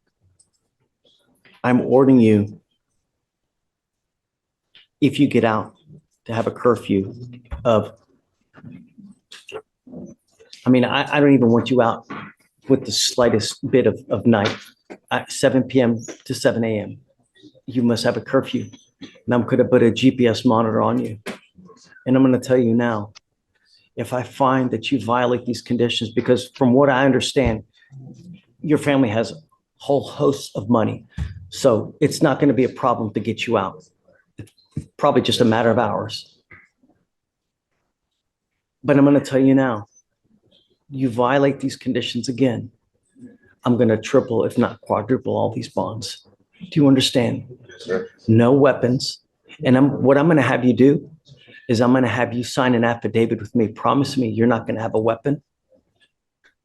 I'm ordering you, if you get out, to have a curfew of, I don't even want you out with the slightest bit of night, 7 p.m. to 7 a.m. You must have a curfew. And I'm going to put a GPS monitor on you. And I'm going to tell you now, if I find that you violate these conditions, because from what I understand, your family has a whole host of money. So it's not going to be a problem to get you out. It's probably just a matter of hours. But I'm going to tell you now, you violate these conditions again, I'm going to triple, if not quadruple, all these bonds. Do you understand? Sure. No weapons. And what I'm going to have you do is I'm going to have you sign an affidavit with me. Promise me you're not going to have a weapon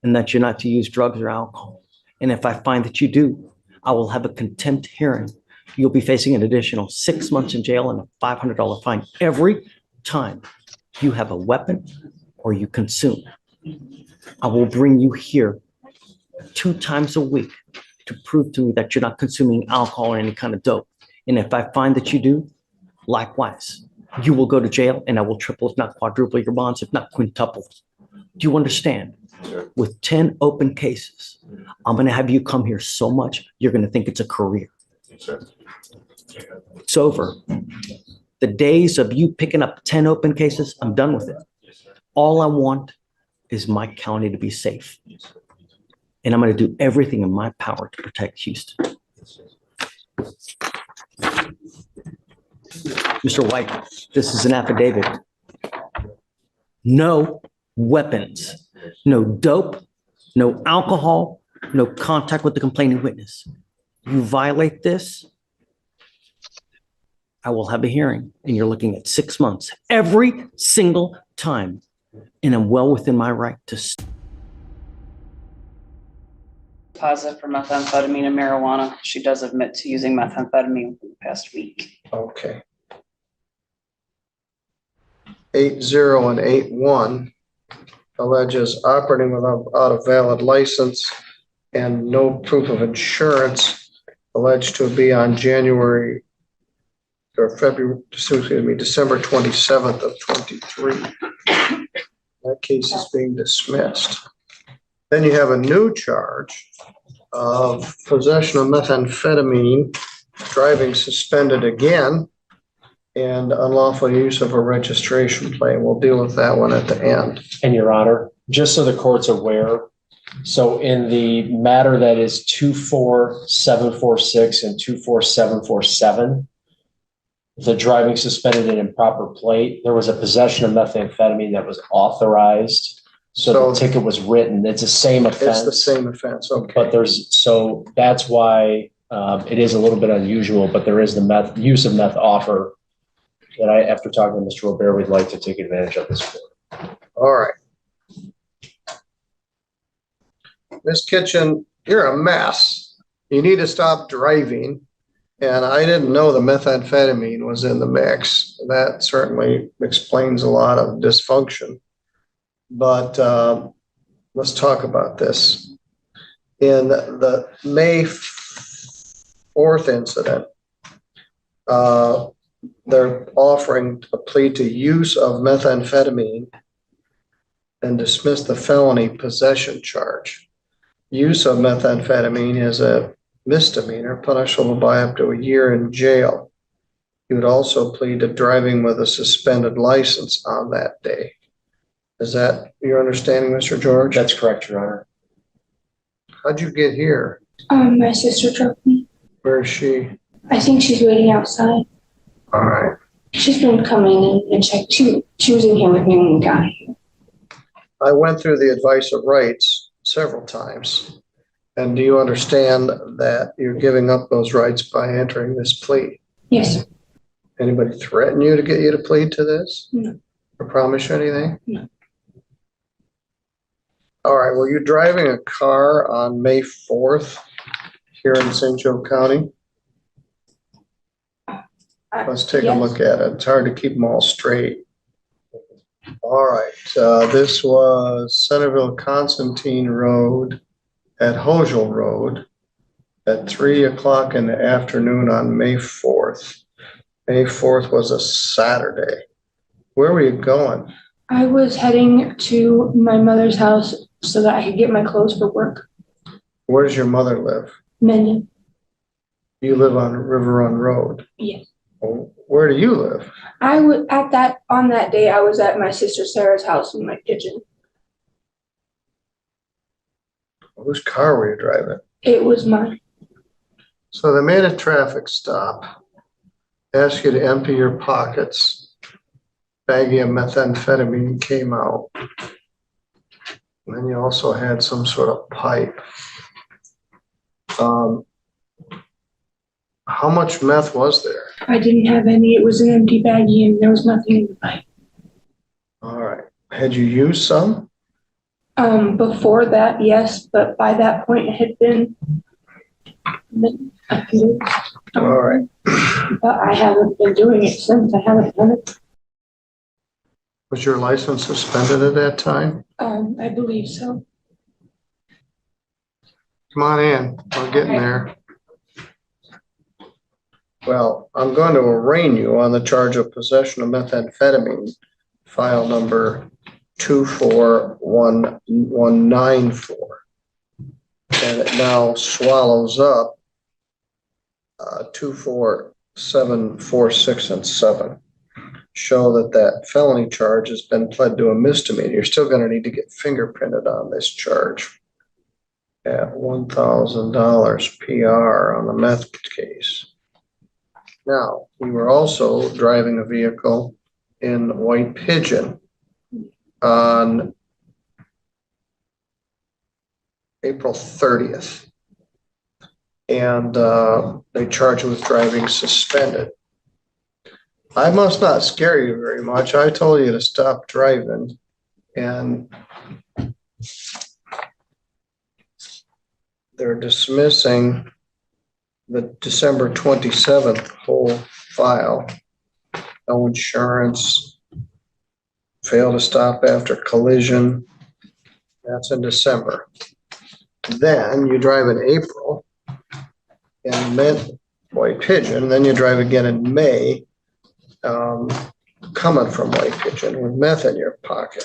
and that you're not to use drugs or alcohol. And if I find that you do, I will have a contempt hearing. You'll be facing an additional 6 months in jail and a $500 fine every time you have a weapon or you consume. I will bring you here 2 times a week to prove to me that you're not consuming alcohol or any kind of dope. And if I find that you do, likewise, you will go to jail and I will triple, if not quadruple your bonds, if not quintuple. Do you understand? Sure. With 10 open cases, I'm going to have you come here so much, you're going to think it's a career. Sure. It's over. The days of you picking up 10 open cases, I'm done with it. All I want is my county to be safe. And I'm going to do everything in my power to protect Houston. Mr. White, this is an affidavit. No weapons, no dope, no alcohol, no contact with the complaining witness. You violate this, I will have a hearing and you're looking at 6 months every single time. And I'm well within my right to. Positive for methamphetamine and marijuana. She does admit to using methamphetamine for the past week. Okay. 8-0 and 8-1 alleges operating without a valid license and no proof of insurance, alleged to be on December 27th of 23. That case is being dismissed. Then you have a new charge of possession of methamphetamine, driving suspended again, and unlawful use of a registration plate. We'll deal with that one at the end. And Your Honor, just so the court's aware, so in the matter that is 24746 and 24747, the driving suspended and improper plate, there was a possession of methamphetamine that was authorized. So the ticket was written. It's the same offense. It's the same offense, okay. But so that's why it is a little bit unusual, but there is the use of meth offer that after talking to Mr. Robert, we'd like to take advantage of this. All right. Ms. Kitchen, you're a mess. You need to stop driving. And I didn't know the methamphetamine was in the mix. That certainly explains a lot of dysfunction. But let's talk about this. In the May 4th incident, they're offering a plea to use of methamphetamine and dismiss the felony possession charge. Use of methamphetamine is a misdemeanor punishable by up to a year in jail. He would also plead to driving with a suspended license on that day. Is that your understanding, Mr. George? That's correct, Your Honor. How'd you get here? My sister drove me. Where is she? I think she's waiting outside. All right. She's been coming in and checked. She was in here with me when we got here. I went through the advice of rights several times. And do you understand that you're giving up those rights by entering this plea? Yes, sir. Anybody threaten you to get you to plead to this? No. Or promise you anything? No. All right, were you driving a car on May 4th here in St. Joe County? Let's take a look at it. It's hard to keep them all straight. All right, this was Centerville Constantine Road at Hogel Road at 3 o'clock in the afternoon on May 4th. May 4th was a Saturday. Where were you going? I was heading to my mother's house so that I could get my clothes for work. Where does your mother live? Mendon. You live on River Run Road. Yes. Where do you live? I was on that day I was at my sister Sarah's house in my kitchen. Whose car were you driving? It was mine. So they made a traffic stop, asked you to empty your pockets. Baggie of methamphetamine came out. And then you also had some sort of pipe. How much meth was there? I didn't have any. It was an empty baggie and there was nothing in the pipe. All right. Had you used some? Before that, yes, but by that point it had been a few. All right. But I haven't been doing it since. I haven't done it. Was your license suspended at that time? I believe so. Come on in. We're getting there. Well, I'm going to arraign you on the charge of possession of methamphetamine, file number 241194. And it now swallows up 24746 and 7. Show that felony charge has been pled to a misdemeanor. You're still going to need to get fingerprinted on this charge at $1,000 PR on the meth case. Now, we were also driving a vehicle in White Pigeon on April 30th. And they charged you with driving suspended. I must not scare you very much. I told you to stop driving, and they're dismissing the December 27th whole file. No insurance, failed to stop after collision. That's in December. Then you drive in April and White Pigeon, then you drive again in May, coming from White Pigeon with meth in your pocket.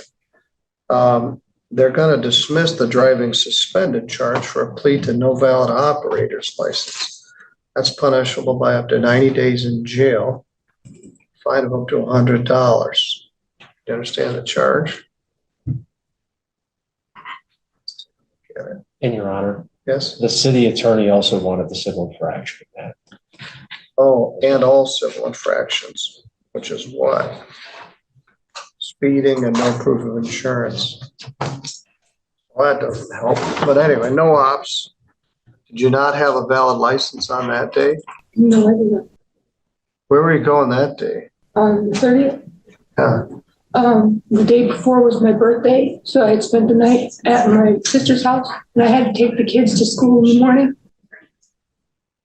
they're gonna dismiss the driving suspended charge for a plea to no valid operator's license. That's punishable by up to 90 days in jail, fine of up to $100. You understand the charge? In your honor, Yes? the city attorney also wanted the civil infraction of that. Oh, and all civil infractions, which is what? Speeding and no proof of insurance. Well, that doesn't help. But anyway, no ops. Did you not have a valid license on that day? No, I didn't. Where were you going that day? On the 30th, Yeah. the day before was my birthday, so I had spent the night at my sister's house, and I had to take the kids to school in the morning.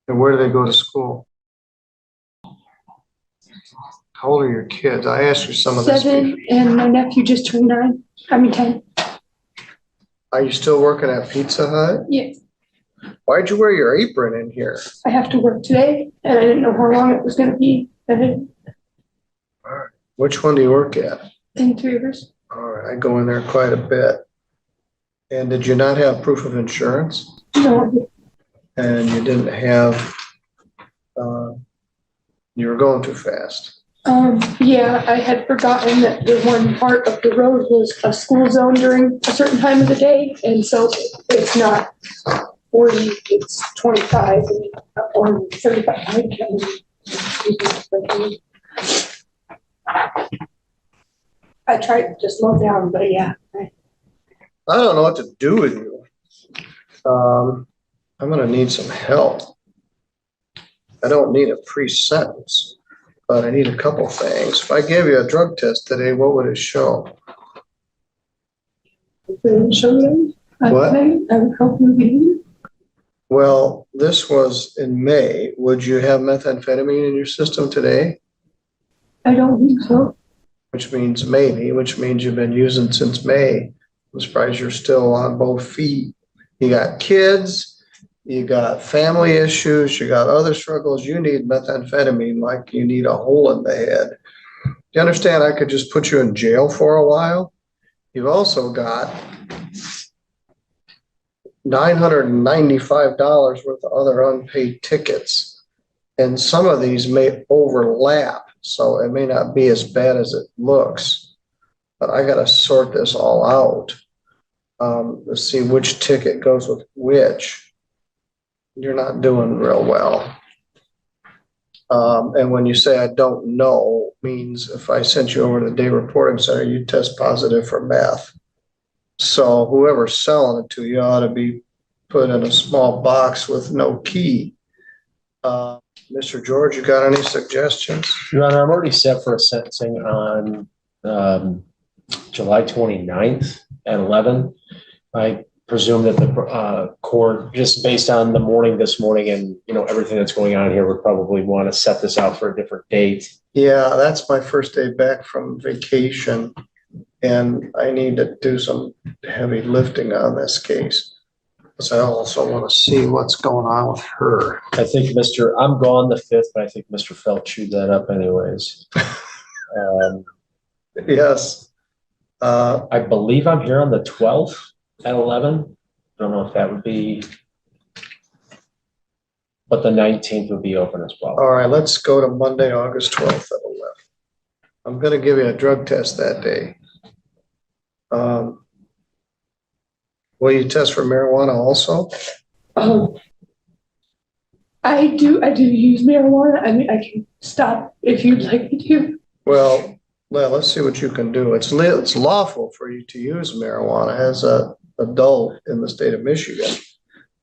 And where do they go to school? How old are your kids? I asked you some of this. 7, and my nephew just turned 9. I mean 10. Are you still working at Pizza Hut? Yeah, Why'd you wear your apron in here? I have to work today, and I didn't know how long it was going to be. Which one do you work at? In 3 Rivers. All right, I go in there quite a bit. And did you not have proof of insurance? No, And you didn't have, you were going too fast. yeah, I had forgotten that the one part of the road was a school zone during a certain time of the day, and so it's not 40, it's 25 or 35. I can't remember. I tried to slow down, but yeah. I don't know what to do with you. I'm gonna need some help. I don't need a pre-sentence, but I need a couple things. If I gave you a drug test today, what would it show? Show you. What? I would help you. Well, this was in May. Would you have methamphetamine in your system today? I don't think so. Which means maybe, which means you've been using since May. I'm surprised you're still on both feet. You got kids, you got family issues, you got other struggles. You need methamphetamine like you need a hole in the head. Do you understand I could just put you in jail for a while? You've also got $995 worth of other unpaid tickets. And some of these may overlap, so it may not be as bad as it looks. But I gotta sort this all out. Let's see which ticket goes with which. You're not doing real well. And when you say I don't know, means if I sent you over to the day reporting center, you test positive for meth. So whoever's selling it to you ought to be put in a small box with no key. Mr. George, you got any suggestions? Your Honor, I'm already set for a sentencing on July 29th at 11. I presume that the court, just based on the morning this morning and everything that's going on here, would probably want to set this out for a different date. Yeah, that's my first day back from vacation, and I need to do some heavy lifting on this case. Because I also want to see what's going on with her. I think I'm gone the 5th, but I think Mr. Felt chewed that up anyways. Yes. I believe I'm here on the 12th at 11. I don't know if that would be, but the 19th would be open as well. All right, let's go to Monday, August 12th at 11. I'm going to give you a drug test that day. Will you test for marijuana also? I do use marijuana. I mean, I can stop if you'd like me to. Well, let's see what you can do. It's lawful for you to use marijuana as an adult in the state of Michigan.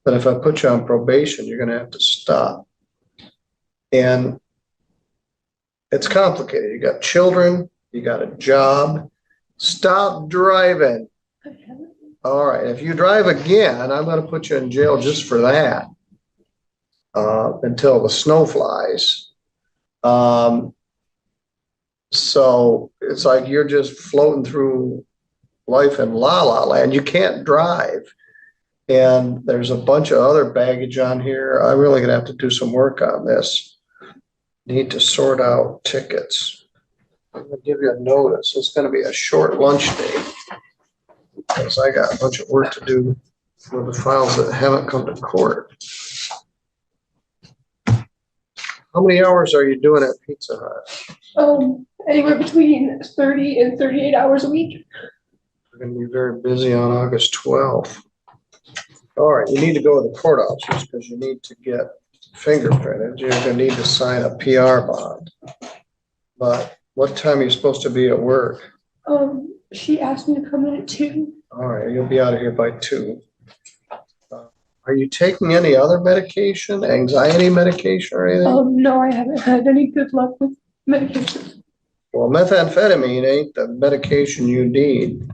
But if I put you on probation, you're going to have to stop. And it's complicated. You got children, you got a job. Stop driving. All right. If you drive again, I'm going to put you in jail just for that until the snow flies. So it's like you're just floating through life in la la land. You can't drive. And there's a bunch of other baggage on here. I'm really going to have to do some work on this. Need to sort out tickets. I'm going to give you a notice. It's going to be a short lunch day. because I got a bunch of work to do for the files that haven't come to court. How many hours are you doing at Pizza Hut? Anywhere between 30 and 38 hours a week. We're gonna be very busy on August 12th. All right, you need to go to the court office because you need to get fingerprinted. You're gonna need to sign a PR bond. But what time are you supposed to be at work? She asked me to come in at 2. All right, you'll be out of here by 2. Are you taking any other medication, anxiety medication or anything? No, I haven't had any good luck with medication. Well, methamphetamine ain't the medication you need.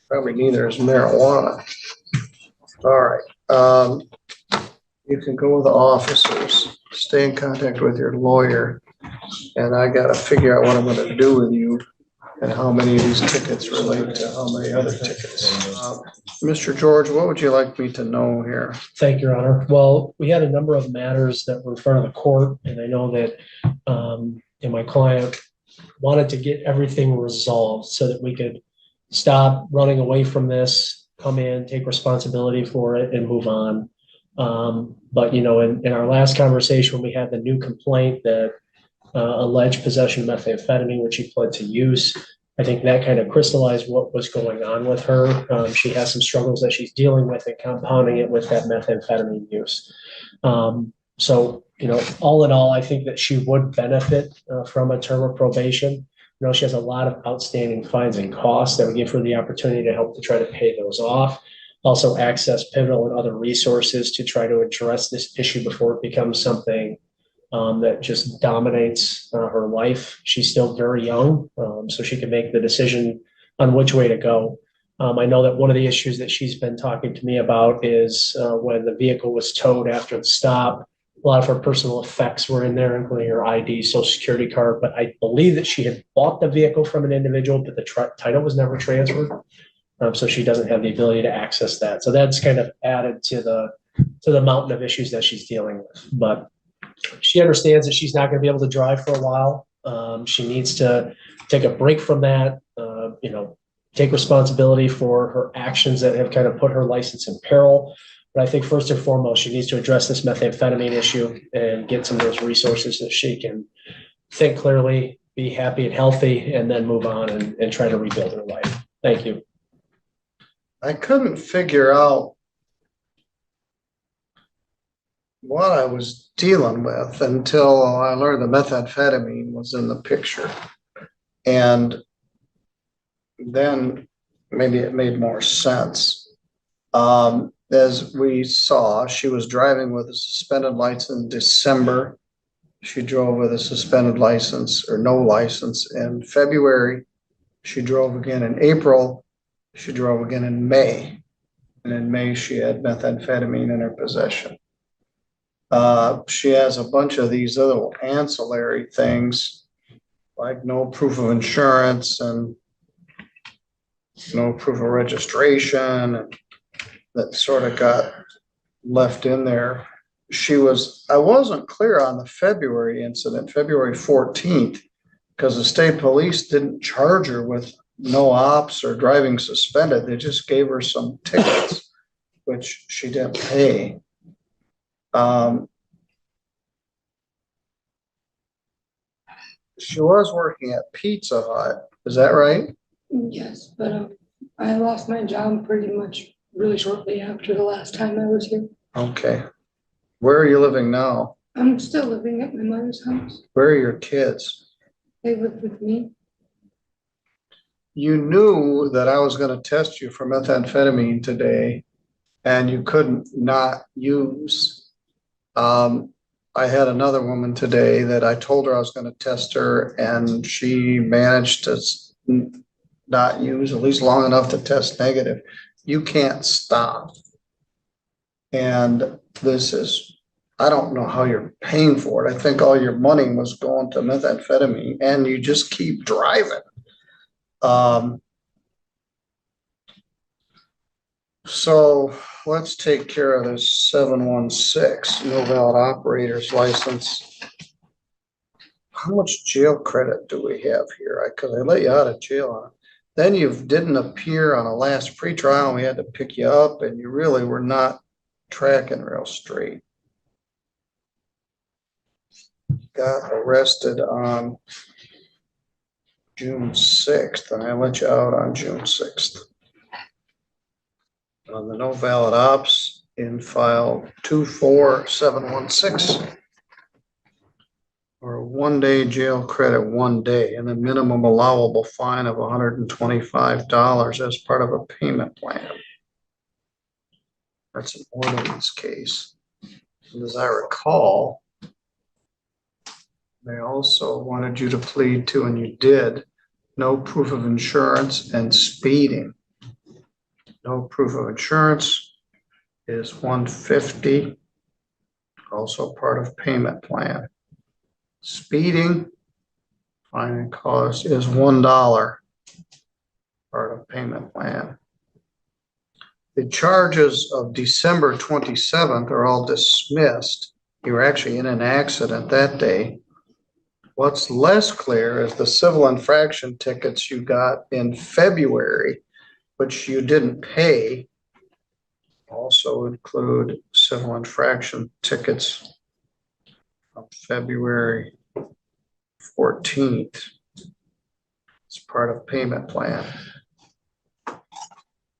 Probably neither is marijuana. All right. You can go with the officers, stay in contact with your lawyer, and I gotta figure out what I'm gonna do with you and how many of these tickets relate to how many other tickets. Mr. George, what would you like me to know here? Thank you, Your Honor. Well, we had a number of matters that were in front of the court, and I know that my client wanted to get everything resolved so that we could stop running away from this, come in, take responsibility for it, and move on. But in our last conversation, when we had the new complaint that alleged possession of methamphetamine, which he pled to use, I think that kind of crystallized what was going on with her. She has some struggles that she's dealing with and compounding it with that methamphetamine use. So, all in all, I think that she would benefit from a term of probation. She has a lot of outstanding fines and costs that would give her the opportunity to help to try to pay those off. Also access pivotal and other resources to try to address this issue before it becomes something that just dominates her life. She's still very young, so she can make the decision on which way to go. I know that one of the issues that she's been talking to me about is when the vehicle was towed after the stop, a lot of her personal effects were in there, including her ID, social security card. But I believe that she had bought the vehicle from an individual, but the title was never transferred. So she doesn't have the ability to access that. So that's kind of added to the mountain of issues that she's dealing with. But she understands that she's not going to be able to drive for a while. She needs to take a break from that, take responsibility for her actions that have kind of put her license in peril. But I think first and foremost, she needs to address this methamphetamine issue and get some of those resources so she can think clearly, be happy and healthy, and then move on and try to rebuild her life. Thank you. I couldn't figure out what I was dealing with until I learned the methamphetamine was in the picture. And then maybe it made more sense. As we saw, she was driving with a suspended license in December. She drove with a suspended license or no license in February. She drove again in April. She drove again in May. And in May, she had methamphetamine in her possession. She has a bunch of these little ancillary things, like no proof of insurance and no proof of registration, and that sort of got left in there. I wasn't clear on the February incident, February 14th, because the state police didn't charge her with no ops or driving suspended. They just gave her some tickets, which she didn't pay. She was working at Pizza Hut. Is that right? Yes, but I lost my job pretty much really shortly after the last time I was here. Okay. Where are you living now? I'm still living at my mother's house. Where are your kids? They live with me. You knew that I was going to test you for methamphetamine today, and you couldn't not use. I had another woman today that I told her I was going to test her, and she managed to not use at least long enough to test negative. You can't stop. And I don't know how you're paying for it. I think all your money was going to methamphetamine, and you just keep driving. So let's take care of this 716, no valid operator's license. How much jail credit do we have here? Because I let you out of jail on Then you didn't appear on a last pretrial, and we had to pick you up, and you really were not tracking real straight. Got arrested on June 6th, and I let you out on June 6th. On the no valid ops in file 24716. Or a 1-day jail credit 1 day and a minimum allowable fine of $125 as part of a payment plan. That's an ordinance case. And as I recall, they also wanted you to plead to, and you did, no proof of insurance and speeding. No proof of insurance is $150, also part of payment plan. Speeding, fine and cost is $1, part of payment plan. The charges of December 27th are all dismissed. You were actually in an accident that day. What's less clear is the civil infraction tickets you got in February, which you didn't pay, also include civil infraction tickets on February 14th. It's part of payment plan.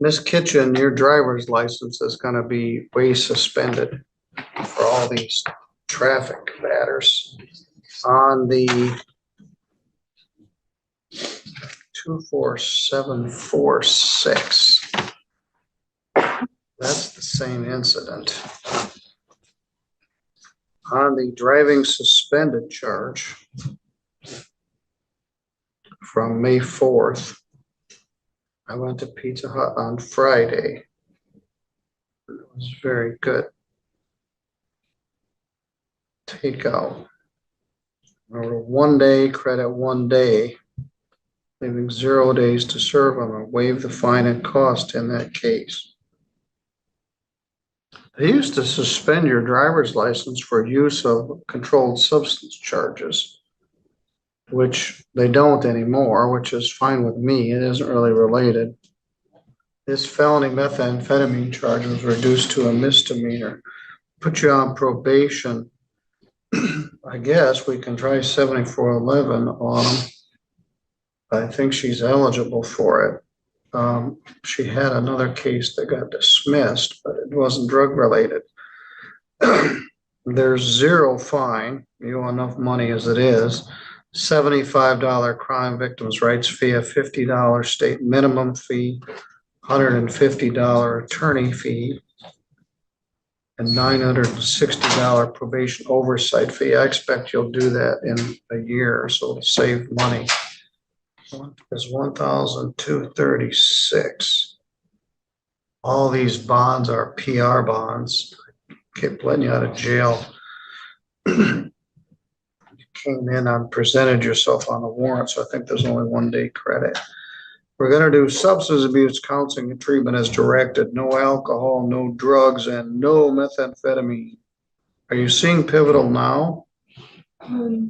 Miss Kitchen, your driver's license is going to be way suspended for all these traffic matters. On the 24746, that's the same incident. On the driving suspended charge from May 4th, I went to Pizza Hut on Friday. It was very good. Takeout. Or 1 day credit 1 day, leaving 0 days to serve. I'm gonna waive the fine and cost in that case. They used to suspend your driver's license for use of controlled substance charges, which they don't anymore, which is fine with me. It isn't really related. This felony methamphetamine charge was reduced to a misdemeanor. Put you on probation. I guess we can try 7411 on them. I think she's eligible for it. She had another case that got dismissed, but it wasn't drug related. There's 0 fine. You owe enough money as it is. $75 crime victims' rights fee, a $50 state minimum fee, $150 attorney fee, and $960 probation oversight fee. I expect you'll do that in a year or so to save money. Is $1,236. All these bonds are PR bonds. Keep letting you out of jail. You came in and presented yourself on the warrant, so I think there's only 1 day credit. We're gonna do substance abuse counseling and treatment as directed. No alcohol, no drugs, and no methamphetamine. Are you seeing Pivotal now? I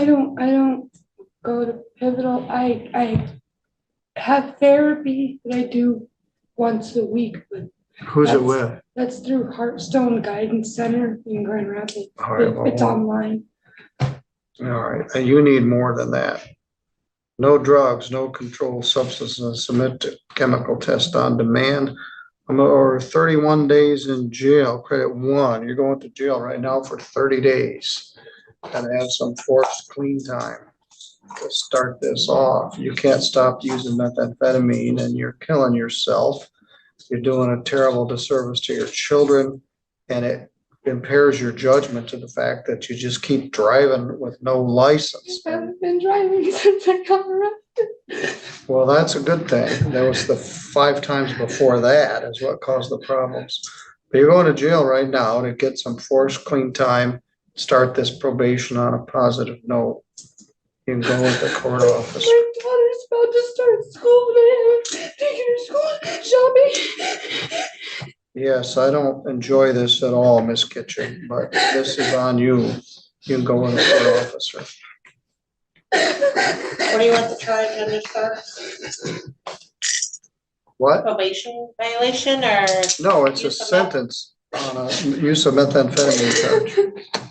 don't go to Pivotal. I have therapy that I do once a week, but Who's it with? that's through Heartstone Guidance Center in Grand Rapids. All right, well, It's online. All right, and you need more than that. No drugs, no controlled substances, submit to chemical test on demand. Or 31 days in jail, credit 1. You're going to jail right now for 30 days. Gotta have some forced clean time to start this off. You can't stop using methamphetamine and you're killing yourself. You're doing a terrible disservice to your children, and it impairs your judgment to the fact that you just keep driving with no license. I haven't been driving since I got arrested. Well, that's a good thing. There was the 5 times before that is what caused the problems. But you're going to jail right now to get some forced clean time, start this probation on a positive note. You can go with the court officer. My daughter's about to start school and I haven't taken her school shopping. Yes, I don't enjoy this at all, Miss Kitchen, but this is on you. You can go with the court officer. What do you want the charge under, sir? What? Probation violation or? No, it's a use of meth- sentence on a use of methamphetamine charge.